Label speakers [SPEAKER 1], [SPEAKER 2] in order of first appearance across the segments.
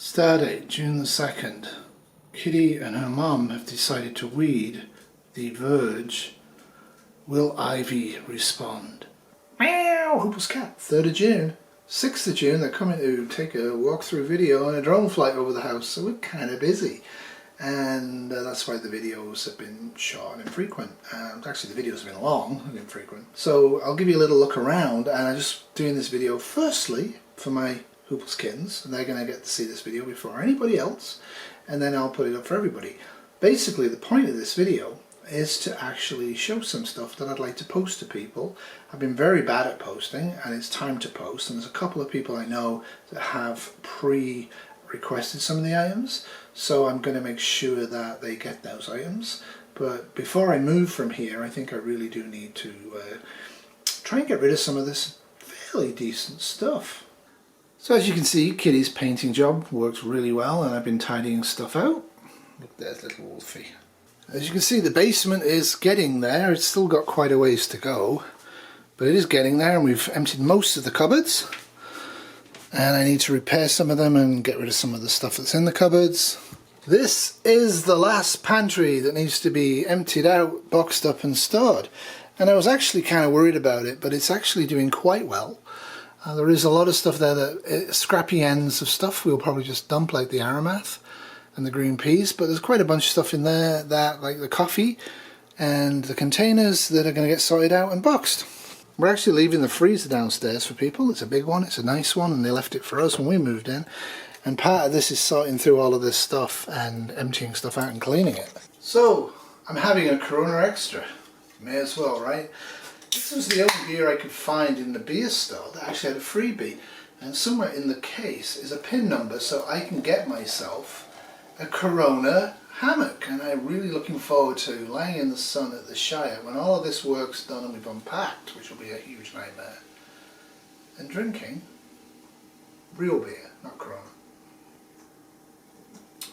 [SPEAKER 1] Stardate, June the 2nd. Kitty and her mum have decided to weed the Verge. Will Ivy respond? Meow! Huples cat. 3rd of June. 6th of June, they're coming to take a walkthrough video and a drone flight over the house, so we're kind of busy. And that's why the videos have been short and infrequent. Actually, the videos have been long and infrequent. So I'll give you a little look around, and I'm just doing this video firstly for my Huples Kittens, and they're going to get to see this video before anybody else, and then I'll put it up for everybody. Basically, the point of this video is to actually show some stuff that I'd like to post to people. I've been very bad at posting, and it's time to post, and there's a couple of people I know that have requested some of the items, so I'm going to make sure that they get those items. But before I move from here, I think I really do need to try and get rid of some of this fairly decent stuff. So as you can see, Kitty's painting job works really well, and I've been tidying stuff out. Look, there's little Wolfie. As you can see, the basement is getting there. It's still got quite a ways to go, but it is getting there, and we've emptied most of the cupboards. And I need to repair some of them and get rid of some of the stuff that's in the cupboards. This is the last pantry that needs to be emptied out, boxed up and stored. And I was actually kind of worried about it, but it's actually doing quite well. There is a lot of stuff there, that scrappy ends of stuff we'll probably just dump, like the Aramath and the green peas, but there's quite a bunch of stuff in there, that like the coffee and the containers, that are going to get sorted out and boxed. We're actually leaving the freezer downstairs for people. It's a big one, it's a nice one, and they left it for us when we moved in. And part of this is sorting through all of this stuff and emptying stuff out and cleaning it. So, I'm having a Corona Extra. May as well, right? This was the only beer I could find in the beer store that actually had a freebie. And somewhere in the case is a pin number, so I can get myself a Corona hammock. And I'm really looking forward to lying in the sun at the Shire when all of this work's done and we've unpacked, which will be a huge nightmare, and drinking real beer, not Corona.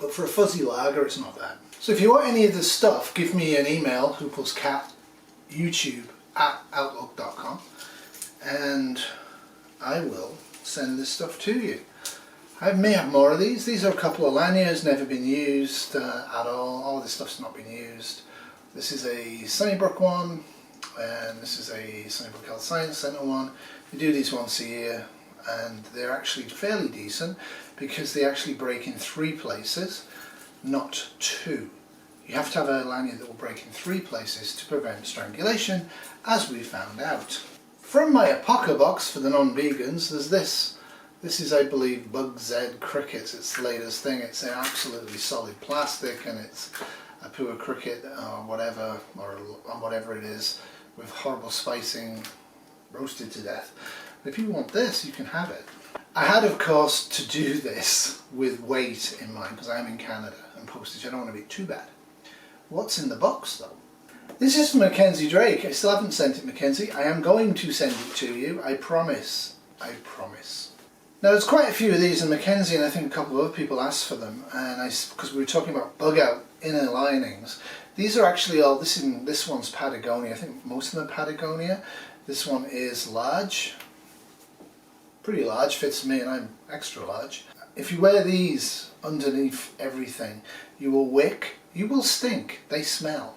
[SPEAKER 1] But for a fuzzy lager, it's not bad. So if you want any of this stuff, give me an email, hupulescat@outlook.com, and I will send this stuff to you. I may have more of these. These are a couple of lanyards, never been used at all. All this stuff's not been used. This is a Sunnybrook one, and this is a Sunnybrook Health Science Centre one. We do these once a year, and they're actually fairly decent because they actually break in 3 places, not 2. You have to have a lanyard that will break in 3 places to prevent strangulation, as we found out. From my Apoca box for the non-vegans, there's this. This is, I believe, Bug Z cricket. It's the latest thing. It's an absolutely solid plastic, and it's a pure cricket or whatever it is, with horrible spicing, roasted to death. But if you want this, you can have it. I had, of course, to do this with weight in mind, because I'm in Canada, and postage, I don't want to be too bad. What's in the box, though? This is from Mackenzie Drake. I still haven't sent it, Mackenzie. I am going to send it to you. I promise. I promise. Now, there's quite a few of these, and Mackenzie and I think a couple of other people asked for them, and because we were talking about bug out inner linings. These are actually all, this one's Patagonia. I think most of them are Patagonia. This one is large. Pretty large, fits me, and I'm extra large. If you wear these underneath everything, you will wick, you will stink. They smell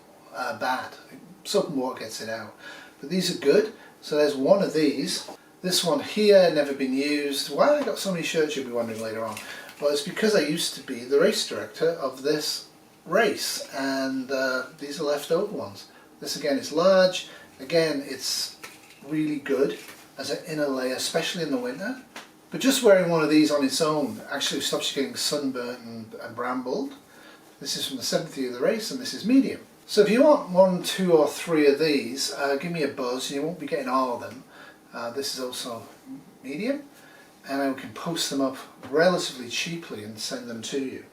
[SPEAKER 1] bad. Soap and water gets it out. But these are good. So there's one of these. This one here, never been used. Why I got so many shirts, you'll be wondering later on. Well, it's because I used to be the race director of this race, and these are leftover ones. This again is large. Again, it's really good as an inner layer, especially in the winter. But just wearing one of these on its own actually stops you getting sunburnt and brambled. This is from the 7th year of the race, and this is medium. So if you want 1, 2 or 3 of these, give me a buzz. You won't be getting all of them. This is also medium, and I can post them up relatively cheaply and send them to you.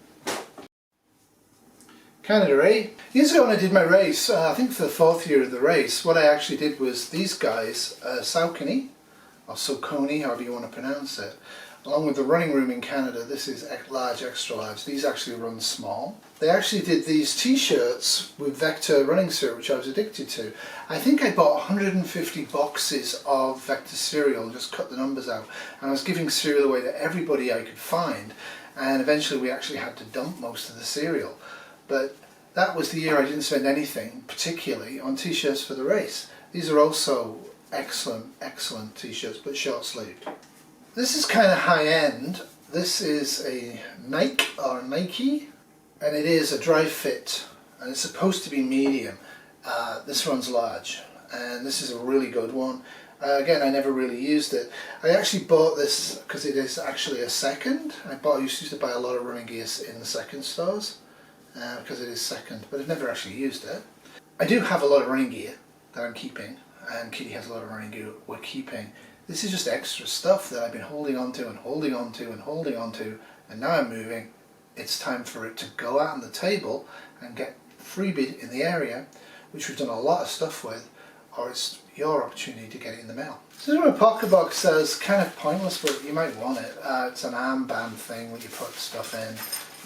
[SPEAKER 1] Canada, eh? Years ago when I did my race, I think for the 4th year of the race, what I actually did was these guys, Saucony, or Saucony, however you want to pronounce it, along with the running room in Canada. This is large, extra large. These actually run small. They actually did these t-shirts with Vector running cereal, which I was addicted to. I think I bought 150 boxes of Vector cereal and just cut the numbers out. And I was giving cereal away to everybody I could find. and eventually we actually had to dump most of the cereal. But that was the year I didn't spend anything particularly on t-shirts for the race. These are also excellent t-shirts, but short sleeved. This is kind of high end. This is a Nike, and it is a dry fit, and it's supposed to be medium. This runs large, and this is a really good one. Again, I never really used it. I actually bought this because it is actually a second. I used to buy a lot of running gear in the second stores because it is second, but I've never actually used it. I do have a lot of running gear that I'm keeping, and Kitty has a lot of running gear we're keeping. This is just extra stuff that I've been holding on to and holding on to and holding on to, and now I'm moving. It's time for it to go out on the table and get freebied in the area, which we've done a lot of stuff with, or it's your opportunity to get it in the mail. So this is a pocket box says kind of pointless, but you might want it. It's an armband thing where you put stuff in.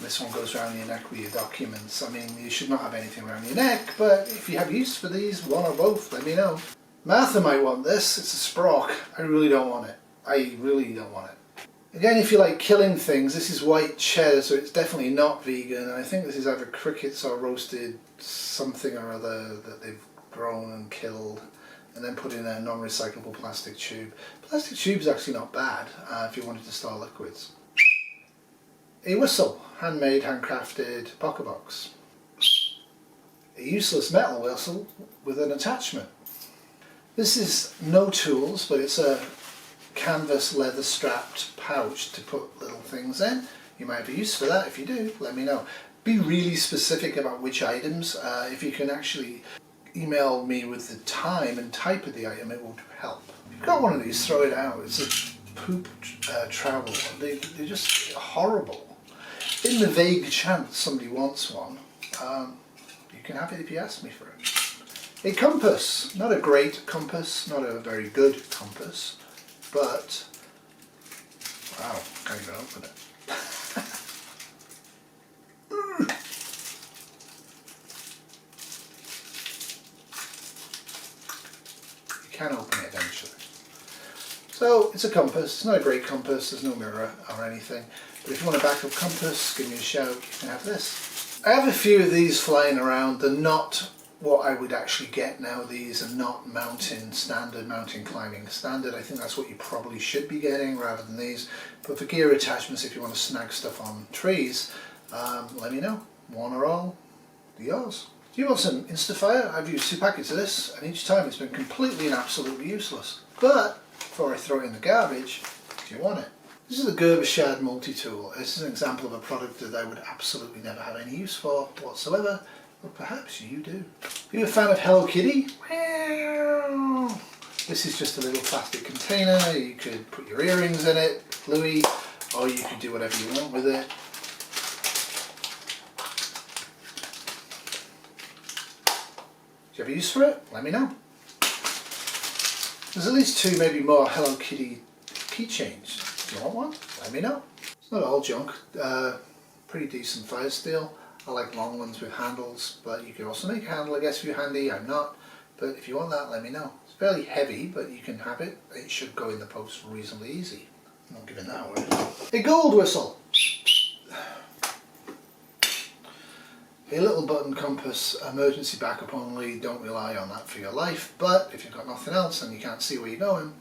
[SPEAKER 1] This one goes around your neck with your documents. I mean, you should not have anything around your neck, but if you have use for these, one or both, let me know. Martha might want this. It's a sprock. I really don't want it. I really don't want it. Again, if you like killing things, this is white cheddar, so it's definitely not vegan. And I think this is either crickets or roasted something or other that they've grown and killed and then put in a non-recyclable plastic tube. Plastic tube is actually not bad if you wanted to store liquids. A whistle, handmade, handcrafted pocket box. A useless metal whistle with an attachment. This is no tools, but it's a canvas leather strapped pouch to put little things in. You might have a use for that. If you do, let me know. Be really specific about which items. If you can actually email me with the time and type of the item, it will help. If you've got one of these, throw it out. It's a poop trowel. They're just horrible. In the vague chance somebody wants one, you can have it if you ask me for it. A compass, not a great compass, not a very good compass, but wow, can't even open it. You can open it eventually. So it's a compass, it's not a great compass, there's no mirror or anything, but if you want a backup compass, give me a shout, you can have this. I have a few of these flying around. They're not what I would actually get now. These are not mountain climbing standard. I think that's what you probably should be getting rather than these. But for gear attachments, if you want to snag stuff on trees, let me know. One or all, yours. Do you want some Instafire? I've used 2 packets of this, and each time it's been completely and absolutely useless. But before I throw it in the garbage, do you want it? This is a Gerber Shard multi-tool. This is an example of a product that I would absolutely never have any use for whatsoever. But perhaps you do. Are you a fan of Hello Kitty? Meow. This is just a little plastic container. You could put your earrings in it, Louis, or you could do whatever you want with it. Do you have a use for it? Let me know. There's at least 2, maybe more Hello Kitty keychains. Do you want one? Let me know. It's not all junk. Pretty decent fire steel. I like long ones with handles, but you can also make a handle, I guess, if you're handy. I'm not, but if you want that, let me know. It's fairly heavy, but you can have it. It should go in the post reasonably easy. I'm not giving that away. A gold whistle. A little button compass, emergency backup only. Don't rely on that for your life, but if you've got nothing else and you can't see where you're going.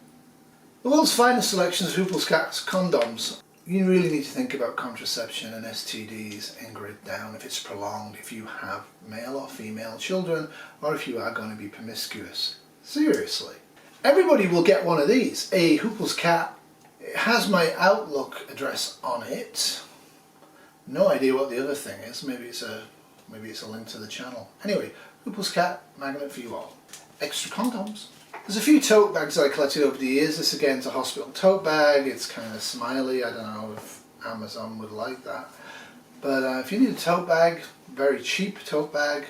[SPEAKER 1] The world's finest selections of Huples Kittens condoms. You really need to think about contraception and STDs and grid down if it's prolonged, if you have male or female children, or if you are going to be promiscuous. Seriously. Everybody will get one of these. A Huples cat. It has my Outlook address on it. No idea what the other thing is. Maybe it's a link to the channel. Anyway, Huples cat magnet for you all. Extra condoms. There's a few tote bags that I collected over the years. This again is a hospital tote bag. It's kind of smiley. I don't know if Amazon would like that. But if you need a tote bag, very cheap tote bag,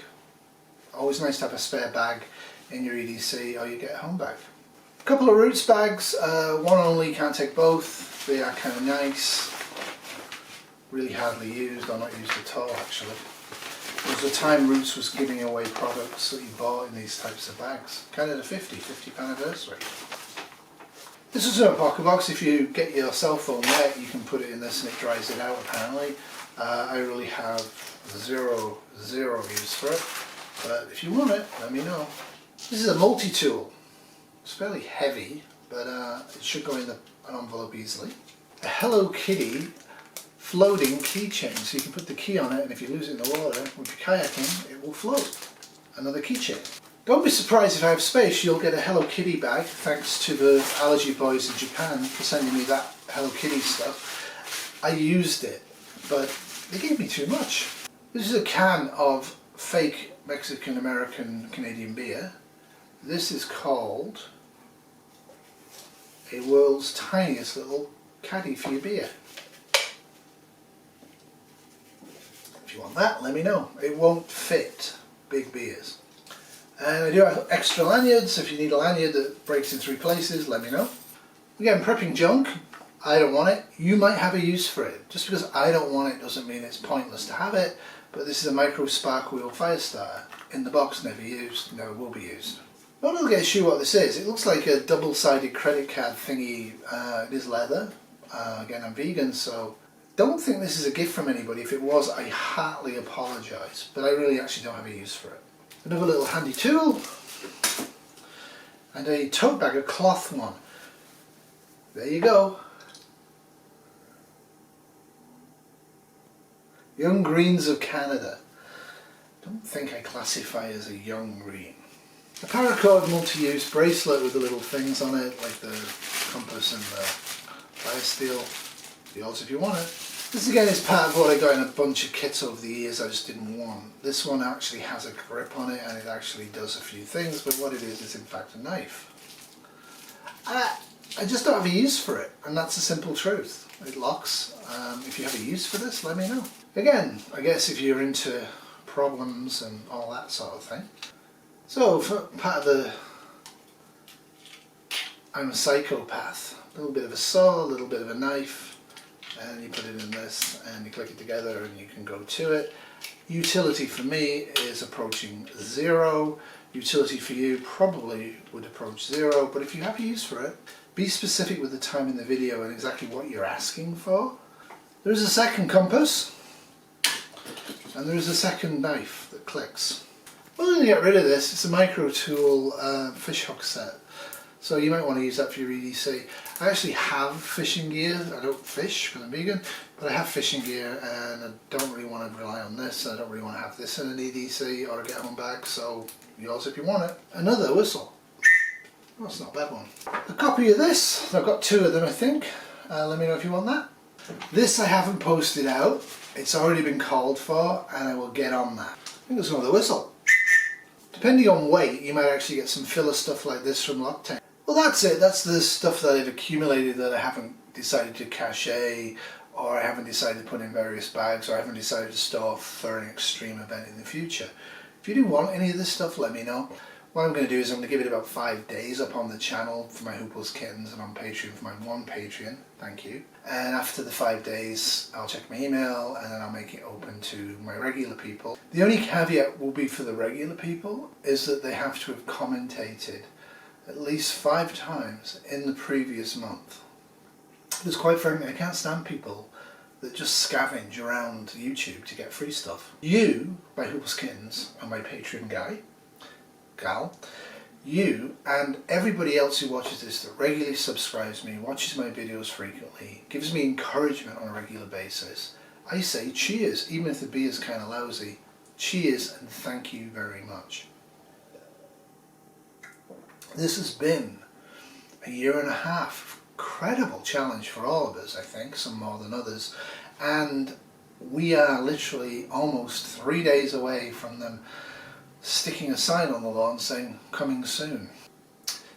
[SPEAKER 1] always nice to have a spare bag in your EDC, or you get a home bag. A couple of Roots bags, one only, can't take both. They are kind of nice. Really hardly used, or not used at all actually. There was a time Roots was giving away products that you bought in these types of bags. Kind of the 50th anniversary. This is a pocket box. If you get your cell phone wet, you can put it in this and it dries it out apparently. I really have zero use for it, but if you want it, let me know. This is a multi-tool. It's fairly heavy, but it should go in an envelope easily. A Hello Kitty floating keychain, so you can put the key on it and if you lose it in the water, with your kayaking, it will float. Another keychain. Don't be surprised if I have space, you'll get a Hello Kitty bag, thanks to the allergy boys in Japan for sending me that Hello Kitty stuff. I used it, but they gave me too much. This is a can of fake Mexican, American, Canadian beer. This is called a world's tiniest little caddy for your beer. If you want that, let me know. It won't fit big beers. And I do have extra lanyards. If you need a lanyard that breaks in 3 places, let me know. Again, prepping junk. I don't want it. You might have a use for it. Just because I don't want it doesn't mean it's pointless to have it. But this is a micro spark wheel fire starter. In the box, never used, never will be used. I'm not really sure what this is. It looks like a double-sided credit card thingy. It is leather. Again, I'm vegan, so don't think this is a gift from anybody. If it was, I heartily apologise. But I really actually don't have a use for it. Another little handy tool. And a tote bag, a cloth one. There you go. Young Greens of Canada. Don't think I classify as a young green. A paracord multi-use bracelet with the little things on it, like the compass and the fire steel. Yours if you want it. This again is part of what I got in a bunch of kits over the years I just didn't want. This one actually has a grip on it and it actually does a few things, but what it is in fact a knife. I just don't have a use for it, and that's the simple truth. It locks. If you have a use for this, let me know. Again, I guess if you're into problems and all that sort of thing. So, for part of the I'm a psychopath, a little bit of a saw, a little bit of a knife, and you put it in this and you click it together and you can go to it. Utility for me is approaching 0. Utility for you probably would approach 0, but if you have a use for it, be specific with the time in the video and exactly what you're asking for. There is a second compass and there is a second knife that clicks. We're going to get rid of this. It's a micro tool fish hook set. So you might want to use that for your EDC. I actually have fishing gear. I don't fish because I'm vegan, but I have fishing gear and I don't really want to rely on this. I don't really want to have this in an EDC or a get home bag, so yours if you want it. Another whistle. Oh, that's not a bad one. A copy of this. I've got 2 of them I think. Let me know if you want that. This I haven't posted out. It's already been called for and I will get on that. I think there's another whistle. Depending on weight, you might actually get some filler stuff like this from Lockdown. Well, that's it. That's the stuff that I've accumulated that I haven't decided to cache, or I haven't decided to put in various bags, or I haven't decided to store for an extreme event in the future. If you do want any of this stuff, let me know. What I'm going to do is I'm going to give it about 5 days up on the channel for my Huples Kittens and on Patreon for my one Patreon. Thank you. And after the 5 days, I'll check my email and then I'll make it open to my regular people. The only caveat will be for the regular people is that they have to have commentated at least 5 times in the previous month. Because quite frankly, I can't stand people that just scavenge around YouTube to get free stuff. You, my Huples Kittens, are my Patreon gal, you and everybody else who watches this that regularly subscribes me, watches my videos frequently, gives me encouragement on a regular basis, I say cheers, even if the beer is kind of lousy. Cheers and thank you very much. This has been a 1.5 years. Incredible challenge for all of us, I think, some more than others, and we are literally almost 3 days away from them sticking a sign on the lawn saying coming soon.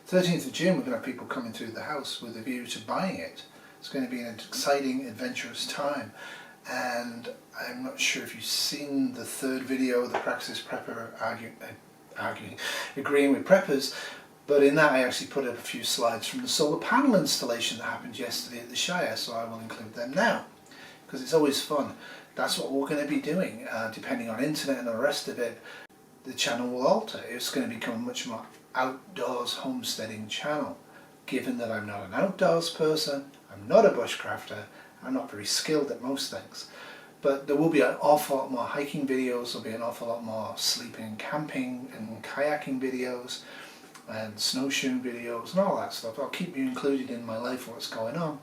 [SPEAKER 1] 13th of June we're going to have people coming through the house with a view to buying it. It's going to be an exciting, adventurous time, and I'm not sure if you've seen the 3rd video, the Praxis Prepper agreeing with preppers, but in that I actually put up a few slides from the solar panel installation that happened yesterday at the Shire, so I will include them now, because it's always fun. That's what we're going to be doing, depending on internet and the rest of it. The channel will alter. It's going to become a much more outdoors homesteading channel. given that I'm not an outdoors person, I'm not a bushcrafter, I'm not very skilled at most things. But there will be an awful lot more hiking videos, there'll be an awful lot more sleeping, camping and kayaking videos and snowshoeing videos and all that stuff. I'll keep you included in my life, what's going on.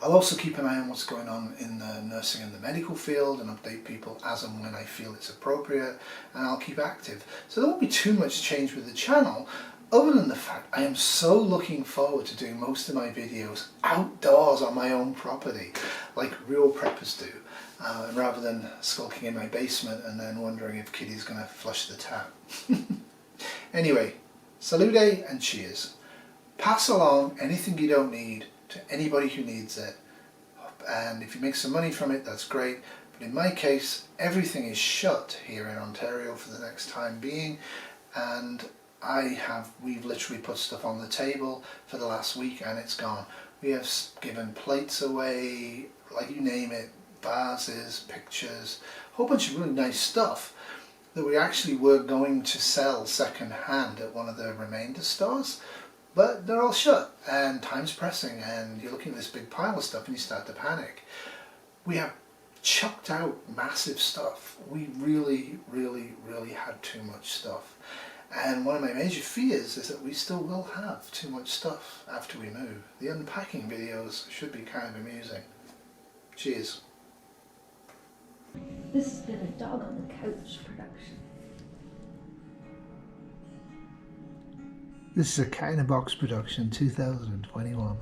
[SPEAKER 1] I'll also keep an eye on what's going on in the nursing and the medical field and update people as and when I feel it's appropriate, and I'll keep active. So there won't be too much change with the channel, other than the fact I am so looking forward to doing most of my videos outdoors on my own property, like real preppers do, rather than skulking in my basement and then wondering if Kitty's going to flush the tap. Anyway, salute and cheers. Pass along anything you don't need to anybody who needs it, and if you make some money from it, that's great, but in my case everything is shut here in Ontario for the next time being, and we've literally put stuff on the table for the last week and it's gone. We have given plates away, like you name it, vases, pictures, a whole bunch of really nice stuff that we actually were going to sell second hand at one of the remainder stores. But they're all shut and time's pressing and you're looking at this big pile of stuff and you start to panic. We have chucked out massive stuff. We really had too much stuff. And one of my major fears is that we still will have too much stuff after we move. The unpacking videos should be kind of amusing. Cheers.
[SPEAKER 2] This has been a Dog on the Couch production.
[SPEAKER 1] This is a Cat in a Box production 2021.